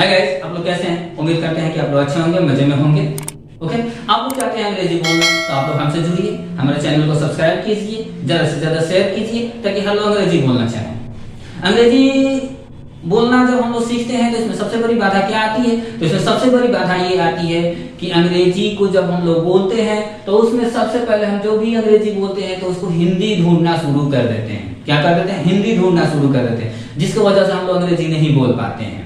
Hi guys, आप लोग कैसे हैं? उम्मीद करते हैं कि आप लोग अच्छे होंगे, मजे में होंगे। ओके, आप लोग चाहते हैं अंग्रेजी बोलना तो आप लोग हमसे जुड़िए, हमारे चैनल को सब्सक्राइब कीजिए, ज्यादा से ज्यादा शेयर कीजिए ताकि हर लोग अंग्रेजी बोलना चाहें। अंग्रेजी बोलना जब हम लोग सीखते हैं तो इसमें सबसे बड़ी बाधा क्या आती है? तो इसमें सबसे बड़ी बाधा ये आती है कि अंग्रेजी को जब हम लोग बोलते हैं तो उसमें सबसे पहले हम जो भी अंग्रेजी बोलते हैं तो उसको हिंदी ढूंढना शुरू कर देते हैं। क्या कर देते हैं? हिंदी ढूंढना शुरू कर देते हैं, जिसकी वजह से हम लोग अंग्रेजी नहीं बोल पाते हैं।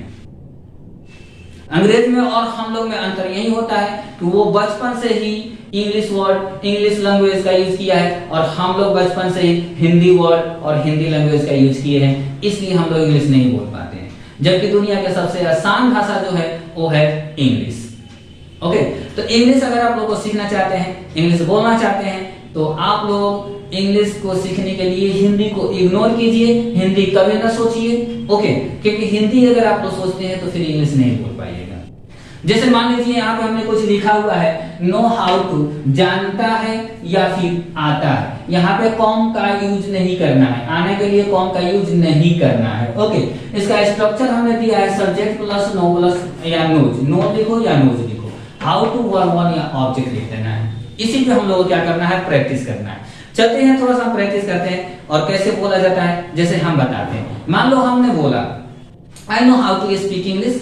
अंग्रेज में और हम लोग में अंतर यही होता है कि वो बचपन से ही इंग्लिश वर्ड, इंग्लिश लैंग्वेज का यूज किया है और हम लोग बचपन से ही हिंदी वर्ड और हिंदी लैंग्वेज का यूज किए हैं, इसलिए हम लोग इंग्लिश नहीं बोल पाते हैं। जबकि दुनिया की सबसे आसान भाषा जो है वो है इंग्लिश। ओके, तो इंग्लिश अगर आप लोग को सीखना चाहते हैं, इंग्लिश बोलना चाहते हैं, तो आप लोग इंग्लिश को सीखने के लिए हिंदी को इग्नोर कीजिए, हिंदी कभी ना सोचिए। ओके, क्योंकि हिंदी अगर आप लोग सोचते हैं तो फिर इंग्लिश नहीं बोल पाइएगा। जैसे मान लीजिए यहाँ पे हमने कुछ लिखा हुआ है, नो हाउ टू, जानता है या फिर आता है। यहाँ पे कॉम का यूज नहीं करना है, आने के लिए कॉम का यूज नहीं करना है। ओके, इसका स्ट्रक्चर हमने दिया है सब्जेक्ट प्लस नो प्लस या नोज, नो लिखो या नोज लिखो। हाउ टू वर्ब वन या ऑब्जेक्ट लिख देना है। इसी पे हम लोग को क्या करना है? प्रैक्टिस करना है। चलते हैं थोड़ा सा प्रैक्टिस करते हैं और कैसे बोला जाता है जैसे हम बताते हैं। मान लो हमने बोला I know how to speak English,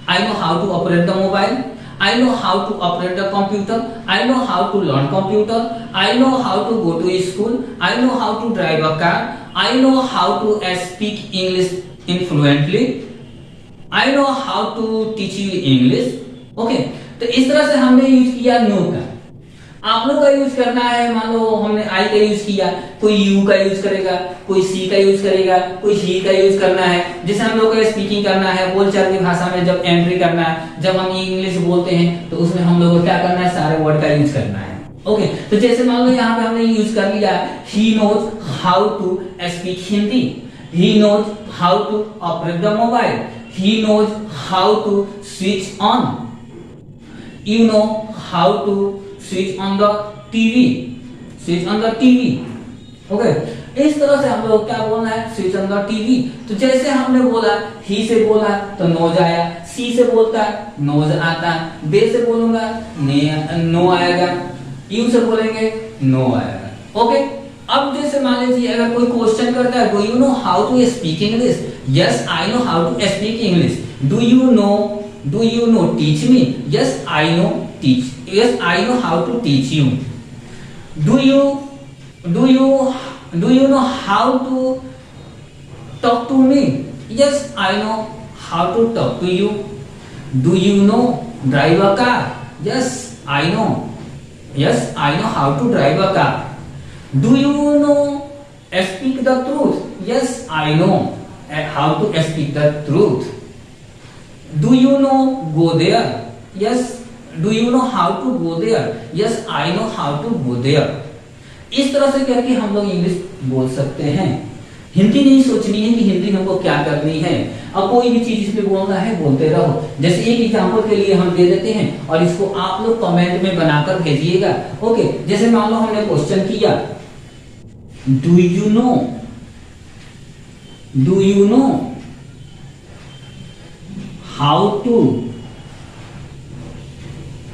I know how to operate the mobile, I know how to operate the computer, I know how to learn computer, I know how to go to school, I know how to drive a car, I know how to speak English fluently, I know how to teach you English। Okay, तो इस तरह से हमने use किया no का। आप लोग का यूज करना है, मान लो हमने आई का यूज किया, कोई यू का यूज करेगा, कोई सी का यूज करेगा, कोई ही का यूज करना है। जैसे हम लोग को स्पीकिंग करना है, बोलचाल की भाषा में जब एंट्री करना है, जब हम इंग्लिश बोलते हैं तो उसमें हम लोग को क्या करना है? सारे वर्ड का यूज करना है। ओके, तो जैसे मान लो यहाँ पे हमने यूज कर लिया he knows how to speak Hindi, he knows how to operate the mobile, he knows how to switch on, you know how to switch on the TV, switch on the TV. Okay, इस तरह से हम लोग क्या बोलना है? Switch on the TV. तो जैसे हमने बोला ही से बोला तो नोज आया, सी से बोलता नोज आता, दे से बोलूंगा नो आएगा, यू से बोलेंगे नो आएगा। ओके, अब जैसे मान लीजिए अगर कोई क्वेश्चन करता है, do you know how to speak English? Yes I know how to speak English. Do you know teach me? Yes I know teach, yes I know how to teach you। do you know how to talk to me? yes I know how to talk to you। do you know drive a car? yes I know how to drive a car। do you know speak the truth? yes I know how to speak the truth। do you know go there? yes Do you know how to go there? Yes, I know how to go there। इस तरह से करके हम लोग English बोल सकते हैं। हिंदी नहीं सोचनी है कि हिंदी हमको क्या करनी है। अब कोई भी चीज इसमें बोलना है बोलते रहो। जैसे एक एग्जांपल के लिए हम दे देते हैं और इसको आप लोग कमेंट में बनाकर भेजिएगा। ओके, जैसे मान लो हमने क्वेश्चन किया do you know how to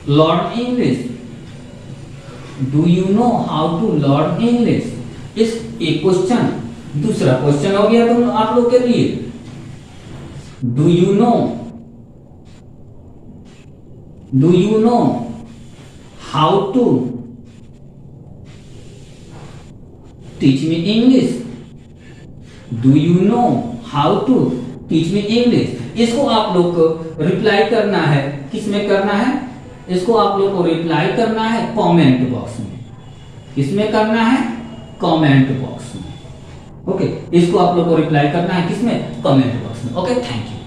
learn English? Do you know how to learn English? इस एक क्वेश्चन। दूसरा क्वेश्चन हो गया तुम आप लोग के लिए, do you know how to teach me English? Do you know how to teach me English? इसको आप लोग को रिप्लाई करना है, किसमें करना है? इसको आप लोग को रिप्लाई करना है कमेंट बॉक्स में। किसमें करना है? कमेंट बॉक्स में। ओके, इसको आप लोग को रिप्लाई करना है किसमें? कमेंट बॉक्स में। Okay, thank you.